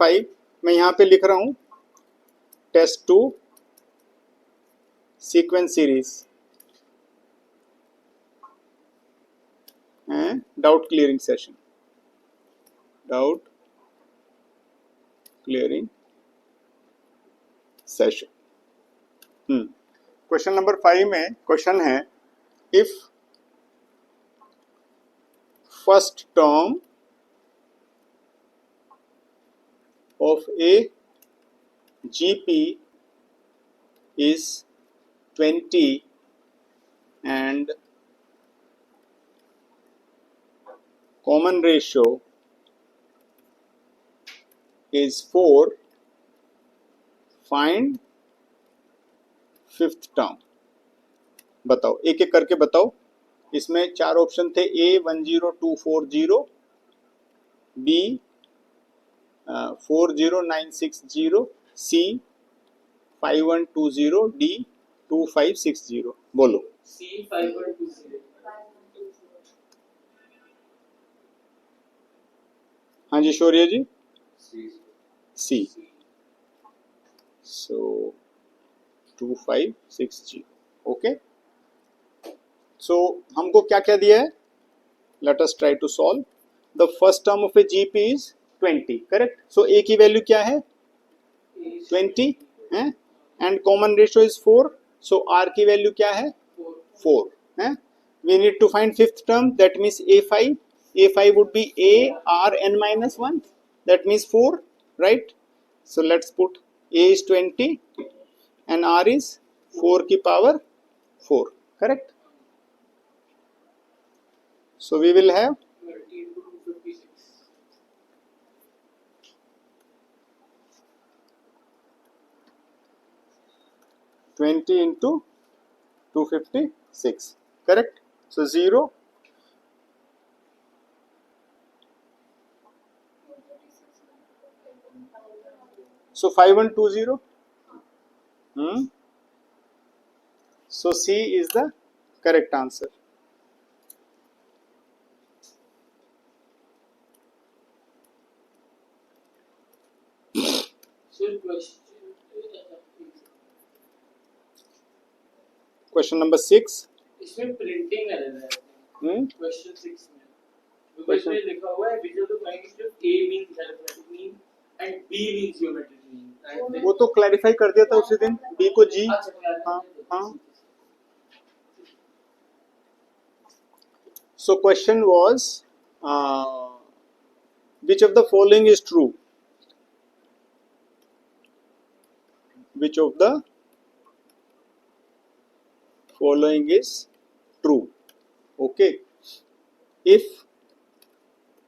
5 मैं यहाँ पे लिख रहा हूँ test 2 sequence series and doubt clearing session. Doubt clearing session. Question number 5 में क्वेश्चन है if first term of a GP is 20 and common ratio is 4, find fifth term. बताओ, एक एक करके बताओ. इसमें 4 ऑप्शन थे. A 10240, B 40960, C 5120, D 2560. बोलो. C 5120. हाँ जी Shaurya ji. C. So 2560. Okay. So हमको क्या क्या दिया है? Let us try to solve. The first term of a GP is 20. Correct. So a की वैल्यू क्या है? 20 है. And common ratio is 4. So r की वैल्यू क्या है? 4 है. We need to find fifth term. That means A5. A5 would be A R n minus 1. That means 4, right? So let's put A is 20 and R is 4 की power 4. Correct? So we will have 30 into 256. 20 into 256. Correct? So 0. So 5120. So C is the correct answer. So Question number 6. इसमें printing error है. Question 6 में Question- इसमें लिखा हुआ है which of the find if A means arithmetic mean and B means geometric mean. वो तो clarify कर दिया था उसी दिन. B को G. हाँ हाँ. So question was which of the following is true? Which of the following is true? Okay. If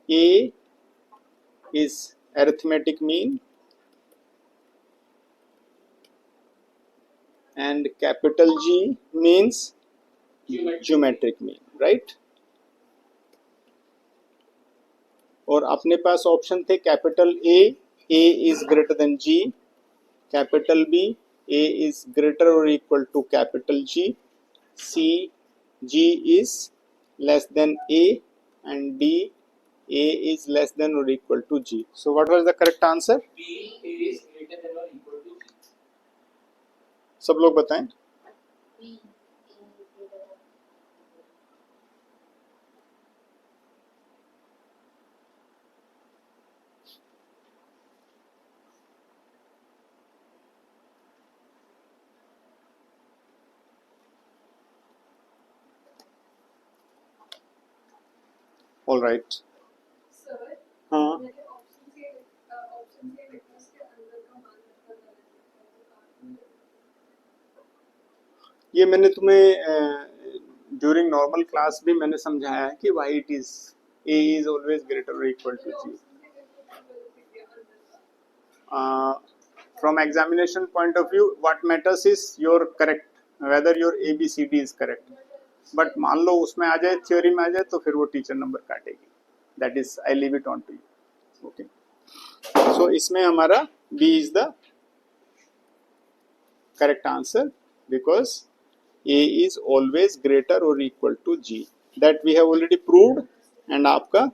A is arithmetic mean and capital G means geometric mean, right? और अपने पास ऑप्शन थे capital A is greater than G, capital B, A is greater or equal to capital G, C, G is less than A, and D, A is less than or equal to G. So what was the correct answer? B is greater than or equal to G. सब लोग बताएं. All right. Sir हाँ. मेरे option से vectors के अंदर का मान पता करना है. ये मैंने तुम्हें ड्यूरिंग नॉर्मल क्लास भी मैंने समझाया है कि why it is A is always greater or equal to G. From examination point of view, what matters is your correct, whether your ABCD is correct. But मान लो उसमें आ जाए, थ्योरी में आ जाए, तो फिर वो टीचर नंबर काटेगी. That is, I leave it on to you. Okay. So इसमें हमारा B is the correct answer because A is always greater or equal to G. That we have already proved and आपका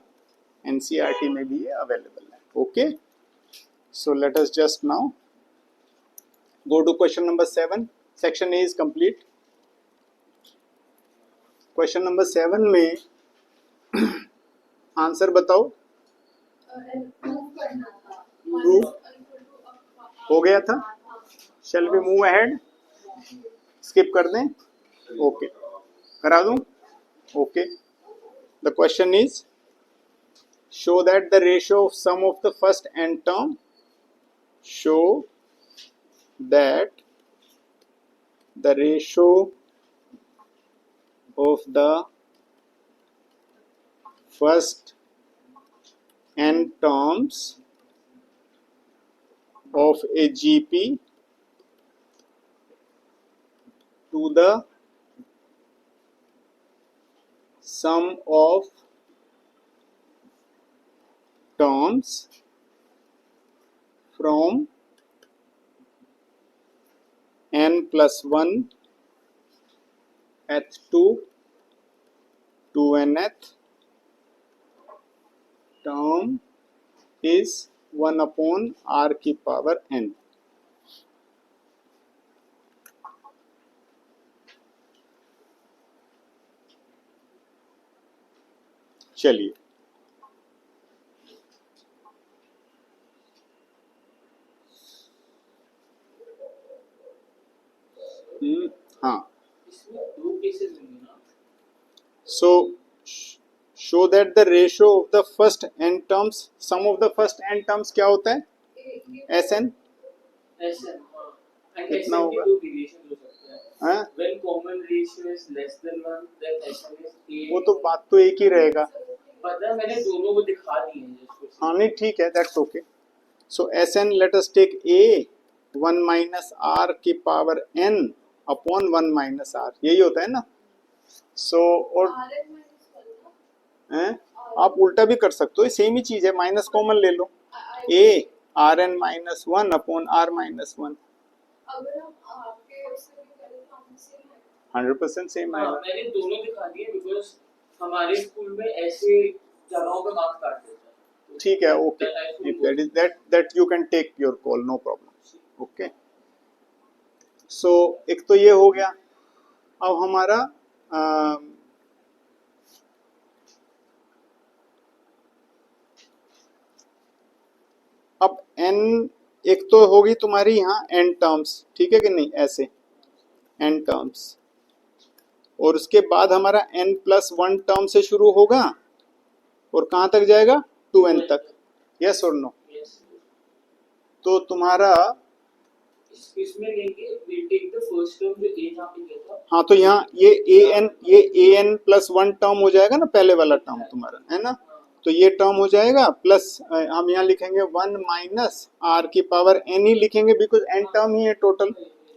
NCERT में भी ये available है. Okay. So let us just now go to question number 7. Section A is complete. Question number 7 में answer बताओ. Prove करना था. Prove हो गया था. Shall we move ahead? Skip कर दें. Okay. करा दूं. Okay. The question is, show that the ratio of sum of the first n term. Show that the ratio of the first n terms of a GP to the sum of terms from n plus 1 th2 to nth term is 1 upon r की power n. चलिए हाँ. इसमें दो cases होंगे ना. So show that the ratio of the first n terms, sum of the first n terms क्या होता है? Sn. Sn, हाँ. And कितना Sn होगा? के दो वेरिएशन हो सकते हैं. हाँ? When common ratio is less than 1, then Sn is 8. वो तो बात तो एक ही रहेगा. पता है, मैंने दोनों को दिखा दिए हैं जिसको. हाँ नहीं ठीक है, that's okay. So Sn, let us take a 1 minus r की power n upon 1 minus r. यही होता है ना. So और हैं? आप उल्टा भी कर सकते हो, सेम ही चीज है, माइनस कॉमन ले लो. a R N minus 1 upon r minus 1. अगर हम आपके उससे भी करें तो हम सेम है. 100% सेम हाँ, आएगा. मैंने दोनों दिखा दिए बिकॉज हमारे स्कूल में ऐसे जगहों पे मार्क्स काट देता है. ठीक है, okay. If that is that you can take your call, no problem. Okay. So एक तो ये हो गया. अब हमारा अब n एक तो होगी तुम्हारी यहाँ n टर्म्स, ठीक है कि नहीं, ऐसे n टर्म्स, और उसके बाद हमारा n प्लस 1 टर्म से शुरू होगा और कहाँ तक जाएगा, 2n तक. यस और नो. तो तुम्हारा इसमें लेंगे we take the first term जो a यहाँ पे लिया था. हाँ, तो यहाँ ये an प्लस 1 टर्म हो जाएगा ना, पहले वाला टर्म तुम्हारा है ना. तो ये टर्म हो जाएगा प्लस हम यहाँ लिखेंगे 1 माइनस r की पावर n ही लिखेंगे बिकॉज n टर्म ही है टोटल,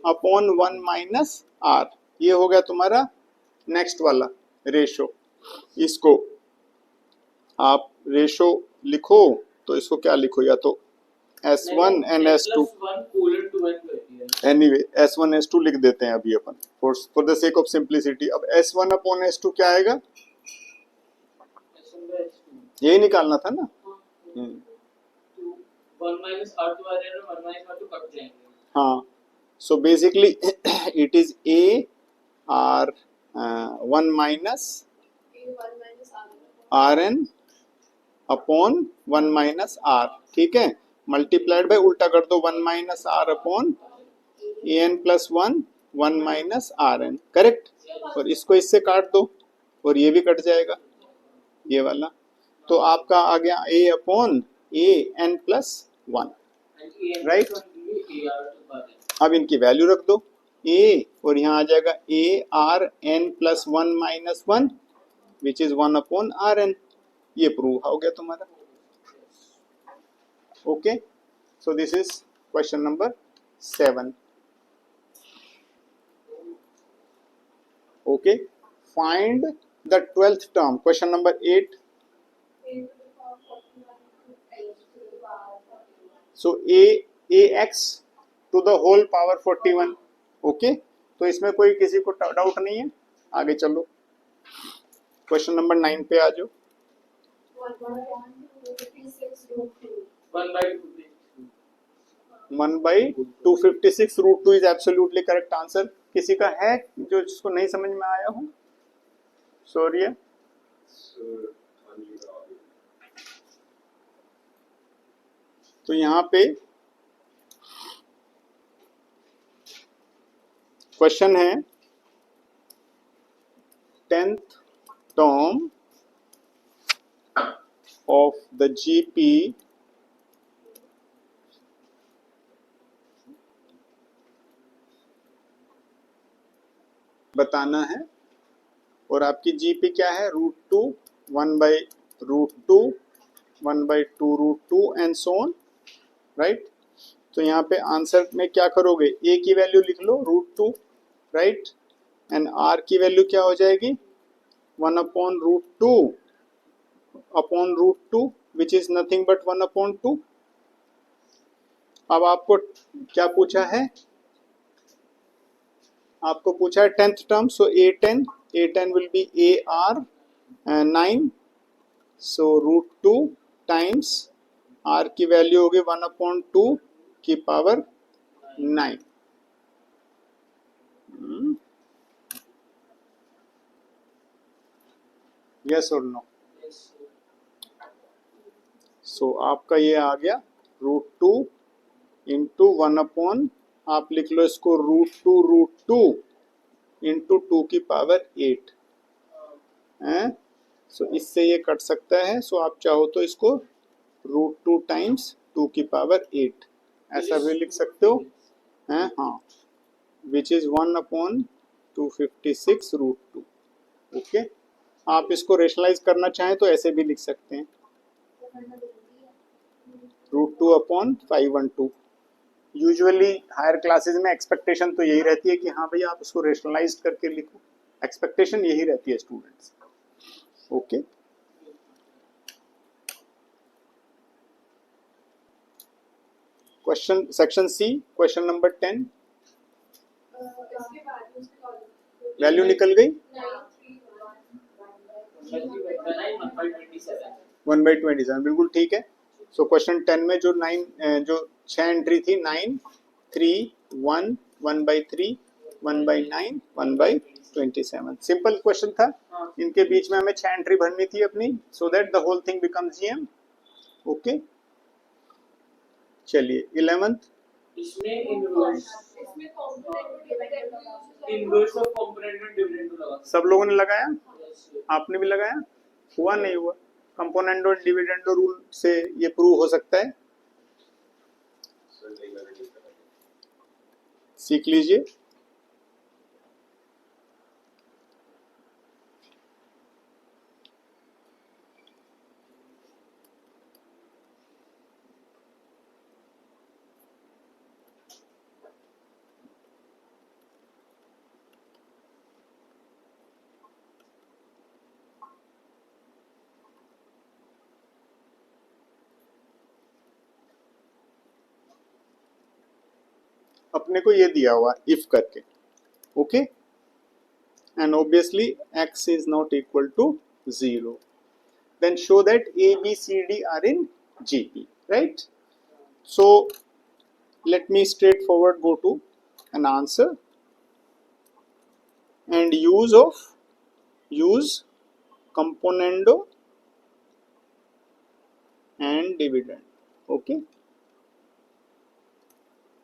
अपॉन 1 माइनस r. ये हो गया तुम्हारा नेक्स्ट वाला रेशो. इसको आप रेशो लिखो तो इसको क्या लिखो, या तो s1 and s2. Anyway s1 s2 लिख देते हैं अभी अपन for the sake of simplicity. अब s1 अपॉन s2 क्या आएगा, यही निकालना था ना. हाँ, so basically it is a r 1 minus r n upon 1 minus r. ठीक है, मल्टीप्लाइड बाय उल्टा कर दो, 1 minus r upon a n plus 1 1 minus r n. Correct. और इसको इससे काट दो और ये भी कट जाएगा, ये वाला. तो आपका आ गया a upon a n plus 1. Right. अब इनकी वैल्यू रख दो a, और यहाँ आ जाएगा a r n plus 1 minus 1 which is 1 upon r n. ये प्रूव हो गया तुम्हारा. Okay. So this is question number 7. Okay. Find the 12th term. Question number 8. So ax to the whole power 41. Okay. तो इसमें कोई किसी को doubt नहीं है. आगे चलो, क्वेश्चन नंबर 9 पे आ जाओ. 1/2. 1/256 √2 इज एब्सोल्युटली करेक्ट आंसर। किसी का है जो जिसको नहीं समझ में आया हो? सॉरी है। तो यहाँ पे क्वेश्चन है 10th term of the GP बताना है और आपकी जीपी क्या है? √2 1/√2 1/2 √2 एंड सो ऑन, राइट। तो यहाँ पे आंसर में क्या करोगे? ए की वैल्यू लिख लो √2, राइट, एंड आर की वैल्यू क्या हो जाएगी? 1/√2 upon √2 which is nothing but 1/2। अब आपको क्या पूछा है? आपको पूछा है 10th term, so A10 will be AR 9, so √2 times R की वैल्यू होगी 1/2 की पावर 9। यस और नो? सो आपका ये आ गया √2 इंटू 1/, आप लिख लो इसको √2 इंटू 2 की पावर 8 है। सो इससे ये कट सकता है। सो आप चाहो तो इसको √2 टाइम्स 2 की पावर 8 ऐसा भी लिख सकते हो हैं। हाँ, विच इज 1/256 √2। ओके, आप इसको रेशनलाइज करना चाहें तो ऐसे भी लिख सकते हैं, √2/512। यूजुअली हायर क्लासेस में एक्सपेक्टेशन तो यही रहती है कि हाँ भैया आप इसको रेशनलाइज करके लिखो, एक्सपेक्टेशन यही रहती है students. Okay, question section C, question number 10। वैल्यू निकल गई 1/27, बिल्कुल ठीक है। सो क्वेश्चन 10 में जो 6 एंट्री थी 9, 3, 1, 1/3, 1/9, 1/27, सिंपल क्वेश्चन था। इनके बीच में हमें 6 एंट्री भरनी थी अपनी, so that the whole thing becomes GM. Okay, चलिए 11th। इसमें inverse of component and dividend लगा। सब लोगों ने लगाया? आपने भी लगाया? हुआ नहीं हुआ? कंपोनेंट और डिविडेंड रूल से ये प्रूव हो सकता है, सीख लीजिए। अपने को ये दिया हुआ इफ करके, okay, and obviously x is not equal to 0, then show that A, B, C, D are in GP, right? So let me straightforward go to an answer and use componendo and dividend। Okay,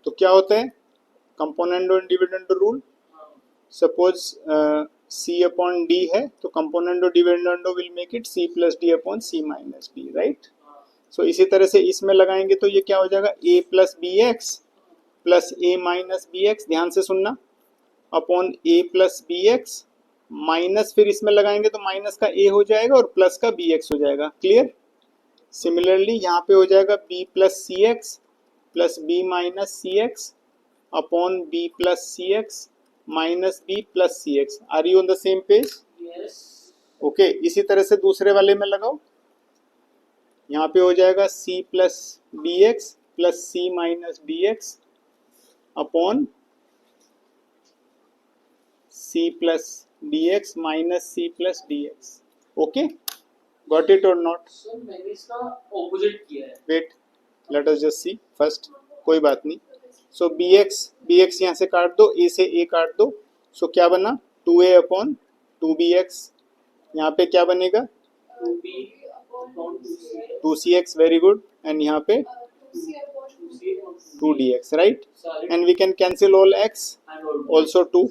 तो क्या होता है componendo and dividendo rule? Suppose C upon D है तो componendo dividendo will make it C plus D upon C minus D, right. So इसी तरह से इसमें लगाएंगे तो ये क्या हो जाएगा? A plus BX plus A minus BX, ध्यान से सुनना, upon A plus BX minus, फिर इसमें लगाएंगे तो माइनस का A हो जाएगा और प्लस का BX हो जाएगा। क्लियर? सिमिलरली यहाँ पे हो जाएगा B plus CX plus B minus CX upon B plus CX minus B plus CX। Are you on the same page? Yes. Okay, इसी तरह से दूसरे वाले में लगाओ। यहाँ पे हो जाएगा C plus BX plus C minus BX upon C plus DX minus C plus DX। Okay, got it और नॉट? सर मैंने इसका ऑपोजिट किया है। Wait, let us just see first. कोई बात नहीं. सो bx यहाँ से काट दो, a से a काट दो. सो क्या बना 2a अपॉन 2bx. यहाँ पे क्या बनेगा 2b upon 2c 2cx. Very good. And यहाँ पे 2dx, right? sorry And we can cancel all x, and all also 2.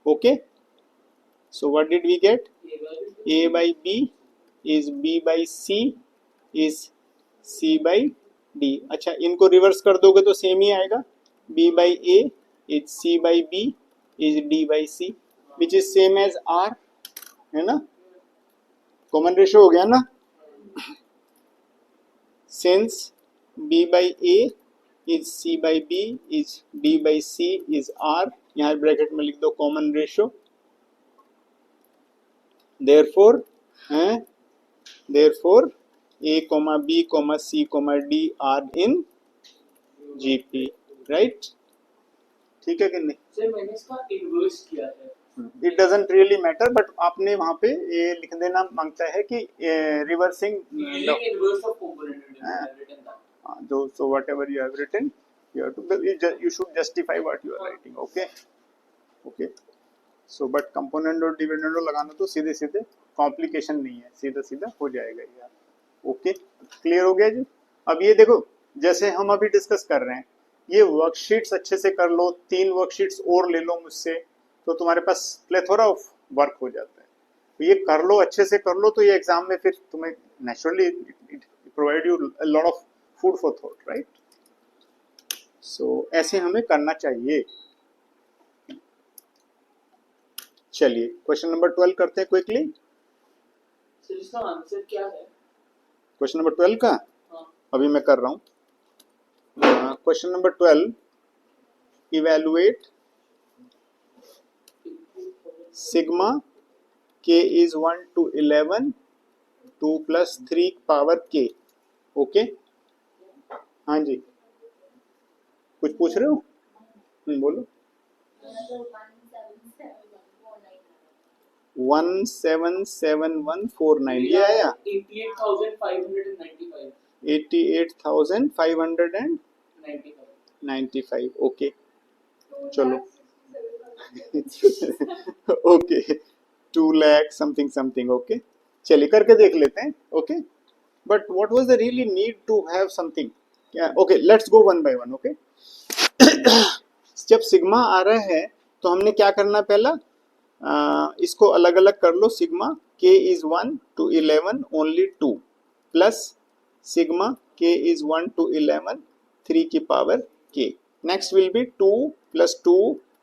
Okay, so what did we get? A by b is b by c is c by d. अच्छा, इनको reverse कर दोगे तो same ही आएगा. b by a is c by b is d by c, which is same as r, है ना? Common ratio हो गया ना? Since b by a is c by b is d by c is r, यहाँ bracket में लिख दो common ratio. therefore a comma b comma c comma d are in gp, right? ठीक है कि नहीं? सर मैंने इसका इन्वर्स किया है it doesn't really matter, but आपने वहां पे ये लिख देना मांगता है कि reversing using inverse of component I have written that so whatever you have written, you should justify what you are writing. Okay. So but component और डिविडेंड लगाना तो सीधे सीधे कॉम्प्लिकेशन नहीं है, सीधा सीधा हो जाएगा यार. ओके, क्लियर हो गया जी. अब ये देखो, जैसे हम अभी डिस्कस कर रहे हैं, ये वर्कशीट्स अच्छे से कर लो, 3 वर्कशीट्स और ले लो मुझसे, तो तुम्हारे पास प्लेथोरा ऑफ वर्क हो जाता है. तो ये कर लो, अच्छे से कर लो, तो ये एग्जाम में फिर तुम्हें naturally it provide you a lot of food for thought, right? So ऐसे हमें करना चाहिए. चलिए क्वेश्चन नंबर 12 करते हैं क्विकली. सर इसका आंसर क्या है क्वेश्चन नंबर 12 का हाँ अभी मैं कर रहा हूँ. Question number 12, evaluate sigma k is 1 to 11 2 plus 3 power k. Okay, हाँ जी, कुछ पूछ रहे हो? बोलो. 177149 ये आया. 88,595 88,595. ओके, चलो. Okay, 2 lakh something. ओके, चलिए करके देख लेते हैं. Okay, but what was the really need to have something. Okay, let's go one by one. Okay, जब सिग्मा आ रहा है तो हमने क्या करना पहला, इसको अलग अलग कर लो. Sigma k is 1 to 11 only 2 plus sigma k is 1 to 11 3 की power k. Next will be 2 plus 2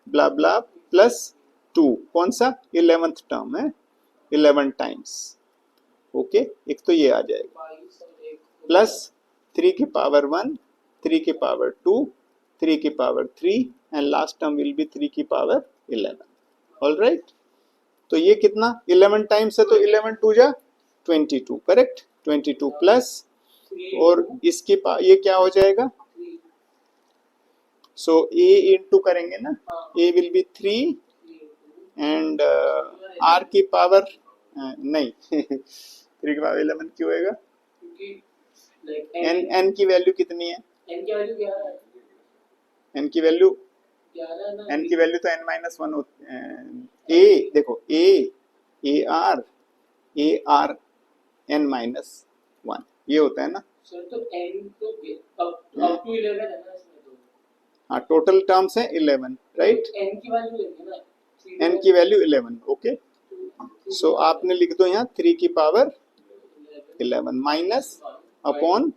blah blah plus 2. कौन सा? 11th टर्म है, 11 टाइम्स. ओके, एक तो ये आ जाएगा प्लस 3 की पावर 1 3 की पावर 2 3 की power 3 and last term will be 3 की पावर 11. ऑल राइट, तो ये कितना 11 टाइम्स है, तो 11 2 जा 22. करेक्ट, 22 प्लस और इसकी ये क्या हो जाएगा. सो a इंटू करेंगे ना, a will be 3 and r की पावर नहीं 3 की पावर 11 क्यों होएगा. क्योंकि लाइक n की वैल्यू कितनी है? n की वैल्यू 11 है n की वैल्यू 11 ना n की वैल्यू तो n-1 होती है. a देखो ar n-1 ये होता है ना. सर तो n तो अप टू 11 है ना इसमें तो हाँ, टोटल टर्म्स है 11, राइट. n की वैल्यू लेंगे ना n की वैल्यू 11. ओके, सो आपने लिख दो यहाँ 3 की power 11 minus upon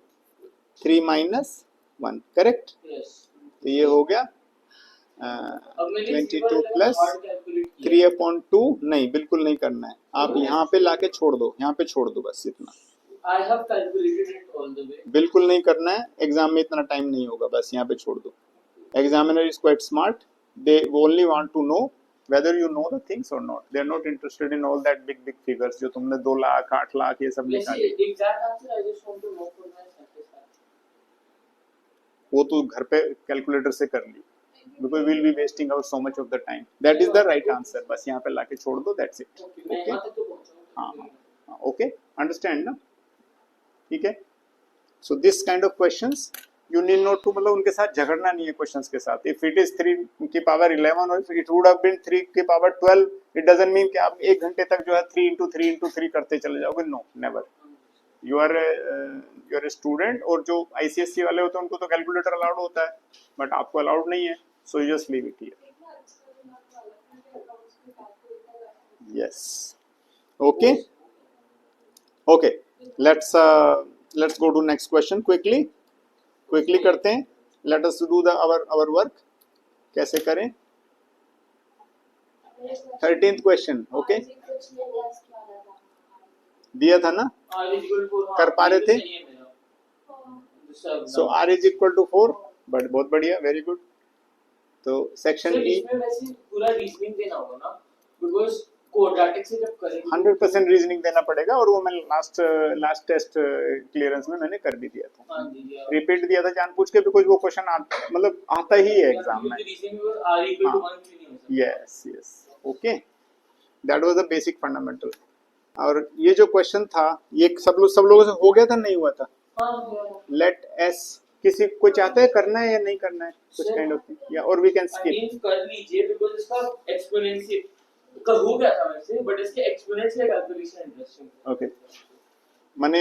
3 minus 1. Correct, yes तो ये हो गया अब मैंने 22 प्लस 3 अपॉन 2. नहीं, बिल्कुल नहीं करना है. आप यहाँ पे लाके छोड़ दो, यहाँ पे छोड़ दो, बस इतना. I have calculated it all the way बिल्कुल नहीं करना है, एग्जाम में इतना टाइम नहीं होगा, बस यहाँ पे छोड़ दो. Examiner is quite smart, they only want to know whether you know the things or not. They are not interested in all that big figures जो तुमने 2 लाख 8 लाख ये सब निकाले. Exact answer I just want to know for my satisfaction. वो तो घर पे calculator से कर ली, because we'll be wasting out so much of the time. That is the right answer. बस यहाँ पे लाके छोड़ दो, that's it. ओके मैं Okay. यहां तक तो पहुंचा हाँ, okay, understand ना. ठीक है. So this kind of questions you need not to, मतलब उनके साथ झगड़ना नहीं है क्वेश्चंस के साथ. इफ इट इज 3 की पावर 11 और इट वुड हैव बीन 3 की पावर 12, इट डजंट मीन कि आप 1 घंटे तक जो है 3 इंटू 3 इंटू 3 करते चले जाओगे. No, never. You are student, और जो आईसीएससी वाले होते हैं उनको तो कैलकुलेटर अलाउड होता है, बट आपको अलाउड नहीं है. So you just leave it here. देखना अच्छा दिमाग वाला क्योंकि अकाउंट्स में कैलकुलेटर आता है. Yes. Okay. Okay. Let's go to next question quickly. Quickly करते हैं. Let us do the our work. कैसे करें? 13th question. Okay. दिया था ना? R is equal to 4. कर पा रहे थे? सही है मेरा. So R is equal to 4. But बहुत बढ़िया. Very good. तो सेक्शन सर E इसमें वैसे पूरा रीजनिंग देना होगा ना, बिकॉज़ क्वाड्रेटिक से जब करेंगे 100% रीजनिंग देना पड़ेगा, और वो मैं लास्ट टेस्ट क्लियरेंस में मैंने कर भी दिया था. हाँ जी यार. रिपीट दिया था जानबूझ के, बिकॉज वो क्वेश्चन मतलब आता ही है एग्जाम में. रीजनिंग में R equal to 1 क्यों नहीं हो सकता? Yes yes. Okay, that was the basic fundamental. और ये जो क्वेश्चन था ये सब लोगों से हो गया था, नहीं हुआ था? हाँ लेट एस, किसी कोई चाहता है करना है या नहीं करना है कुछ काइंड ऑफ, या और वी कैन स्किप. अगेन कर लीजिए, बिकॉज़ इसका एक्सपोनेंशियल का हो गया था वैसे, बट इसके एक्सपोनेंशियल कैलकुलेशन इंटरेस्टिंग. ओके, माने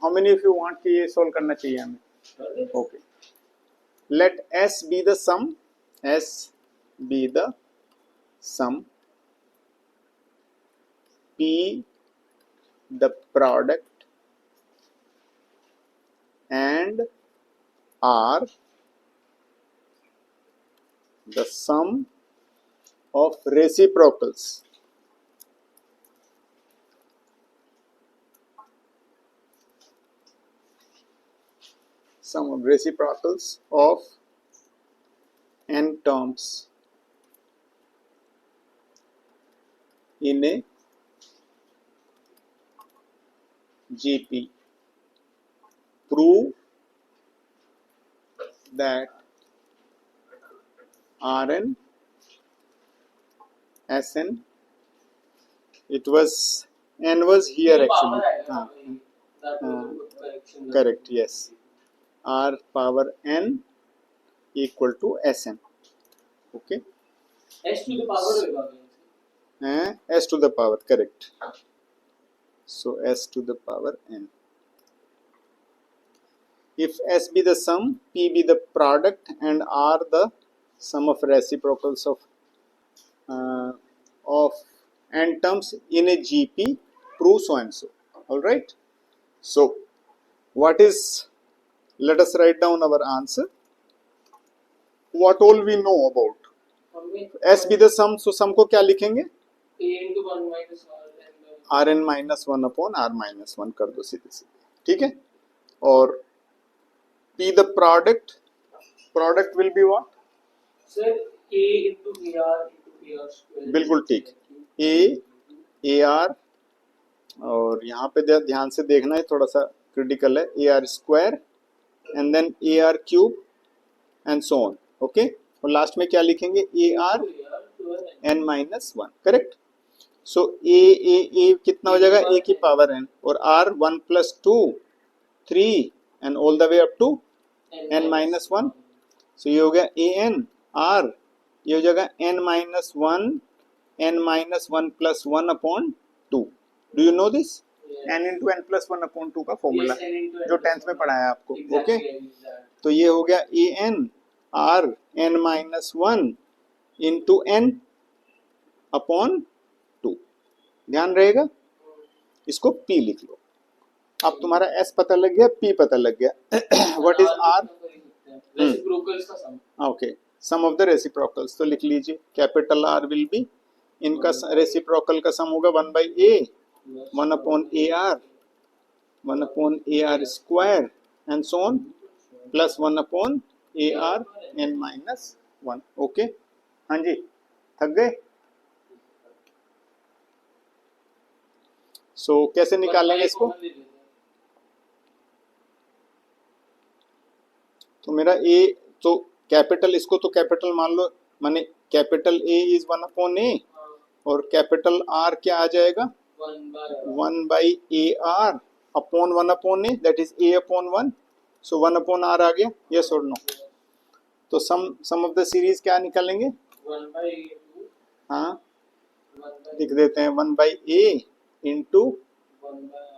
how many of you want कि ये सॉल्व करना चाहिए हमें? Okay, let S be the sum, S be the sum, P the product, and R the sum of reciprocals. Sum of reciprocals of n terms in a GP. Prove that Rn, Sn, it was n was here actually. Correct, yes. R power n equal to Sn. Okay. S to the power होगा. S to the power, correct. So S to the power n. If S be the sum, P be the product, and R the sum of reciprocals of n terms in a GP, prove so and so. All right. So what is? Let us write down our answer. What all we know about S be the sum. So sum को क्या लिखेंगे? A into 1 minus R. R N minus 1 upon R minus 1 कर दो सीधे सीधे. ठीक है. और P the product, product will be what? Sir A into AR into AR square. बिल्कुल ठीक. ए आर, और यहाँ पे ध्यान से देखना है, थोड़ा सा क्रिटिकल है. A r square and then a r cube and so on. Okay, और लास्ट में क्या लिखेंगे? A r N minus 1. Correct. So a कितना हो जाएगा? ए की पावर n, और r 1 plus 2 3 and all the way up to n minus 1. सो ये हो गया a n r, ये हो जाएगा n minus 1 plus 1 upon 2. Do you know this? n into n plus 1 upon 2 का फॉर्मूला जो 10th में पढ़ाया आपको. ओके, तो ये हो गया a n r n minus 1 into n upon 2. ध्यान रहेगा. इसको P लिख लो. अब तुम्हारा S पता लग गया, P पता लग गया. What is R? रेसिप्रोकल्स का sum. Okay, sum of the reciprocals. तो लिख लीजिए कैपिटल R विल बी, इनका रेसिप्रोकल का सम होगा 1 by A, 1 upon AR, 1 upon AR square and so on, plus 1 upon AR n minus 1. Okay, हाँ जी, थक गए? सो कैसे निकालेंगे इसको? तो मेरा A, तो कैपिटल, इसको तो कैपिटल मान लो, माने capital A is 1 upon A, और कैपिटल R क्या आ जाएगा? 1 by AR upon 1 upon A, that is A upon 1. So 1/r आ गया, यस और नो। तो सम ऑफ द सीरीज क्या निकालेंगे? 1/2 हाँ 1/2 लिख देते हैं 1/a into 1/r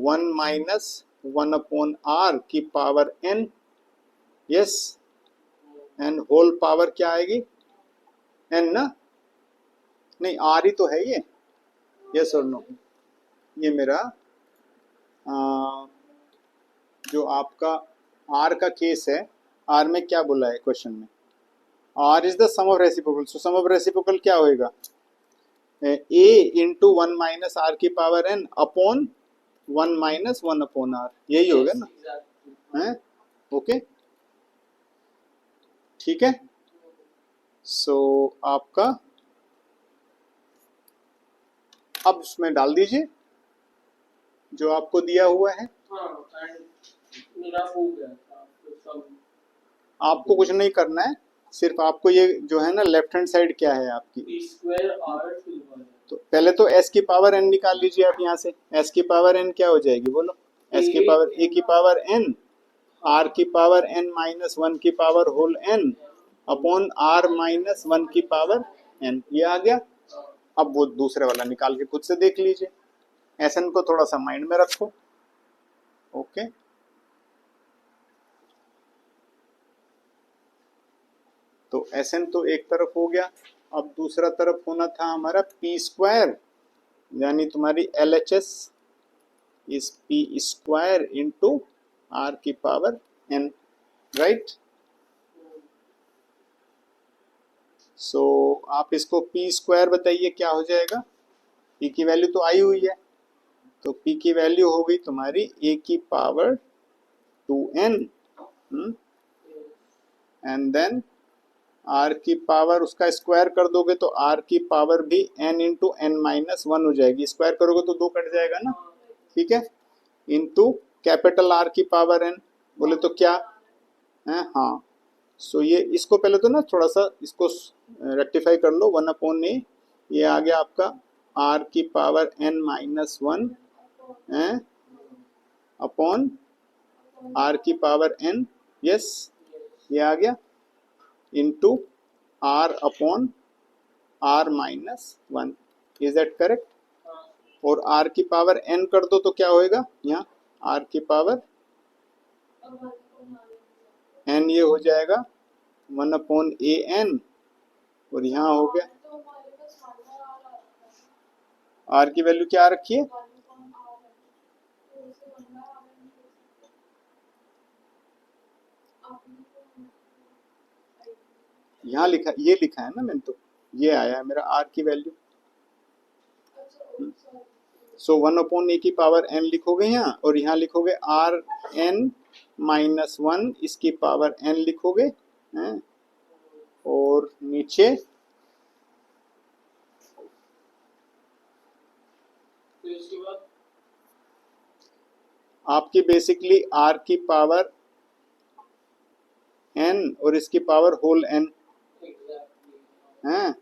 1 minus 1/r की power n, yes, and whole power क्या आएगी? n ना, नहीं r ही तो है ये, यस और नो। ये मेरा जो आपका r का केस है, r में क्या बोला है क्वेश्चन में? r is the sum of reciprocal, so sum of reciprocal क्या होएगा? a इंटू 1 माइनस r की power n upon 1 minus 1/r, यही होगा ना? हैं? ओके ठीक है। सो आपका अब उसमें डाल दीजिए जो आपको दिया हुआ है। हाँ एंड मेरा हो गया था तो सब आपको कुछ नहीं करना है, सिर्फ आपको ये जो है ना लेफ्ट हैंड साइड क्या है आपकी, p² r सिल्वर है तो पहले तो s की पावर n निकाल लीजिए आप यहाँ से। s की पावर n क्या हो जाएगी बोलो? s की पावर a की पावर n, r की पावर n माइनस 1 की power whole n upon r minus 1 की पावर n, ये आ गया। अब वो दूसरे वाला निकाल के खुद से देख लीजिए, एसएन को थोड़ा सा माइंड में रखो। ओके तो एसएन तो एक तरफ हो गया, अब दूसरा तरफ होना था हमारा p², यानी तुम्हारी LHS is p² into r की पावर n, राइट। सो आप इसको p² बताइए क्या हो जाएगा? p की वैल्यू तो आई हुई है, तो p की वैल्यू हो गई तुम्हारी a की power 2n, and then r की पावर उसका स्क्वायर कर दोगे तो r की पावर भी n इंटू n माइनस 1 हो जाएगी, स्क्वायर करोगे तो 2 कट जाएगा ना, ठीक है, इंटू कैपिटल R की पावर n, बोले तो क्या है? हाँ सो ये इसको पहले तो ना थोड़ा सा इसको रेक्टिफाई कर लो, 1/a, ये आ गया आपका r की power n minus 1 upon r की पावर n, यस, ये आ गया into r upon r minus 1, is that correct? और r की पावर n कर दो तो क्या होएगा यहाँ? r की पावर n ये हो जाएगा 1/an, और यहाँ हो गया r की वैल्यू क्या रखी है? यहाँ लिखा, ये लिखा है ना मैंने, तो ये आया है मेरा r की वैल्यू। सो 1/a की पावर n लिखोगे यहाँ, और यहाँ लिखोगे rn माइनस 1 इसकी पावर n लिखोगे हैं, और नीचे तो इसके बाद आपकी बेसिकली r की पावर n और इसकी पावर होल n एग्जैक्टली हैं,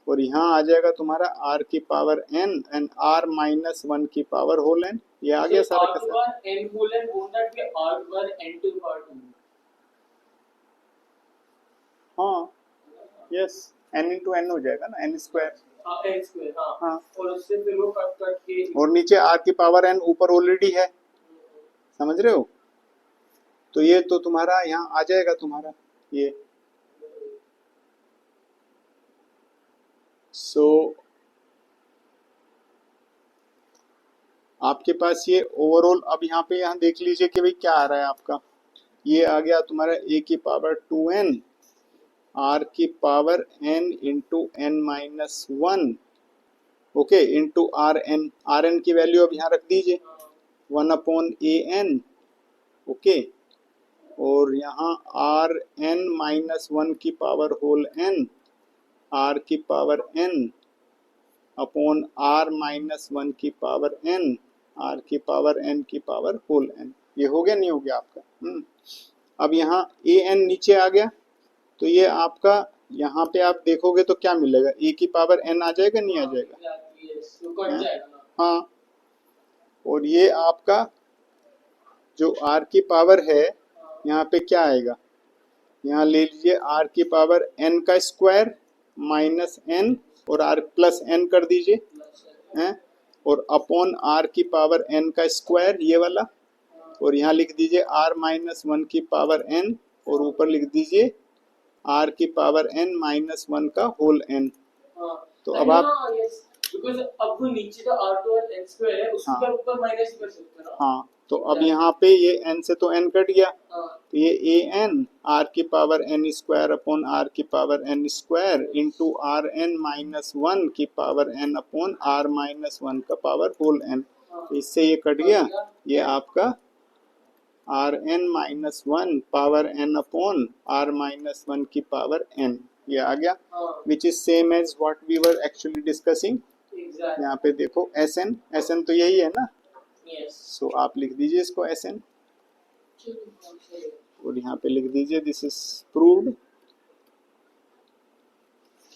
और यहाँ आ जाएगा तुम्हारा r की power n and r minus 1 की पावर होल n, ये आ गया सारा का सारा। n whole n won't that be r² n to the power 2? हाँ यस, n इंटू n हो जाएगा ना, n²। हाँ n² हाँ हाँ और उससे फिर वो कट कट के और नीचे r की पावर n ऊपर ऑलरेडी है, समझ रहे हो? तो ये तो तुम्हारा यहाँ आ जाएगा तुम्हारा ये। सो आपके पास ये ओवरऑल, अब यहाँ पे यहाँ देख लीजिए कि भाई क्या आ रहा है आपका, ये आ गया तुम्हारा a की पावर 2n, r की power n into n minus 1, okay, into rn की वैल्यू अब यहाँ रख दीजिए 1/an, ओके, और यहाँ rn माइनस 1 की पावर होल n, r की power n upon r minus 1 की पावर n, r की पावर n की पावर होल n, ये हो गया नहीं हो गया आपका? अब यहाँ an नीचे आ गया, तो ये आपका यहाँ पे आप देखोगे तो क्या मिलेगा, a की पावर n आ जाएगा नहीं आ जाएगा? एग्जैक्टली यस तो कट जाएगा ना। हाँ, और ये आपका जो r की पावर है यहाँ पे क्या आएगा, यहाँ ले लीजिए r की पावर n का स्क्वायर माइनस n और r प्लस n कर दीजिए हैं, और अपॉन r की पावर n का स्क्वायर ये वाला, और यहाँ लिख दीजिए r माइनस 1 की पावर n और ऊपर लिख दीजिए r की पावर n माइनस 1 का होल n। तो अब आप बिकॉज़ अब वो नीचे का r2 और n स्क्वायर है उसके हाँ। ऊपर माइनस कर सकते हो ना। हाँ, तो अब यहाँ पे ये n से तो n कट गया, हाँ तो ये a n r की power n square upon r की power n square into r n minus 1 की power n upon r minus 1 का पावर होल n। तो इससे ये कट गया, ये आपका r n minus 1 power n upon r minus 1 की पावर n ये आ गया, which is same as what we were actually discussing. Exactly यहाँ पे देखो SN तो यही है ना, यस। सो आप लिख दीजिए इसको SN और यहाँ पे लिख दीजिए दिस इज प्रूव्ड।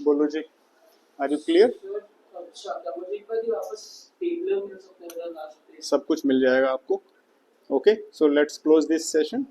बोलो जी, आर यू क्लियर? अच्छा क्या मुझे एक बार वापस टेबल मिल सकता है लास्ट पे? सब कुछ मिल जाएगा आपको। Okay, so let's close this session.